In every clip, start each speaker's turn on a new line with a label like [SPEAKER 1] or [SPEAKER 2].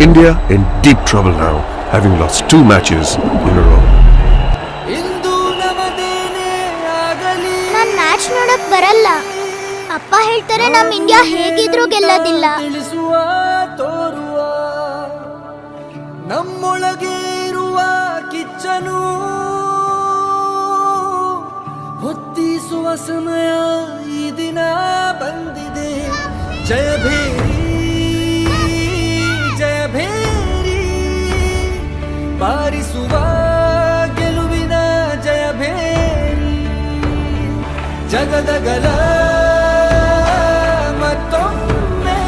[SPEAKER 1] India in deep trouble now, having lost 2 matches in a row.
[SPEAKER 2] ನಾನು match ನೋಡಕ್ ಬರಲ್ಲ. ಅಪ್ಪ ಹೇಳ್ತಾರೆ ನಮ್ ಇಂಡಿಯಾ ಹೇಗಿದ್ರು ಗೆಲ್ಲೋದಿಲ್ಲ.
[SPEAKER 3] ನಮ್ಮೊಳಗೆ ಇರುವ ಕಿಚ್ಚನು ಹೊತ್ತಿಸುವ ಸಮಯ ಈ ದಿನ ಬಂದಿದೆ. ಜಯ ಭೇರಿ ಜಯ ಭೇರಿ ಬಾರಿಸುವ ಗೆಲುವಿನ ಜಯ ಭೇರಿ ಜಗದಗಲ ಮತ್ತೊಮ್ಮೆ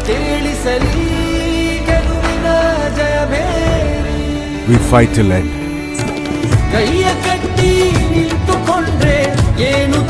[SPEAKER 3] ಕೇಳಿಸಲಿ ಗೆಲುವಿನ ಜಯ ಭೇರಿ.
[SPEAKER 1] We fight till end.
[SPEAKER 3] ಕೈಯ ಕಟ್ಟಿ ನಿಂತುಕೊಂಡ್ರೆ ಏನು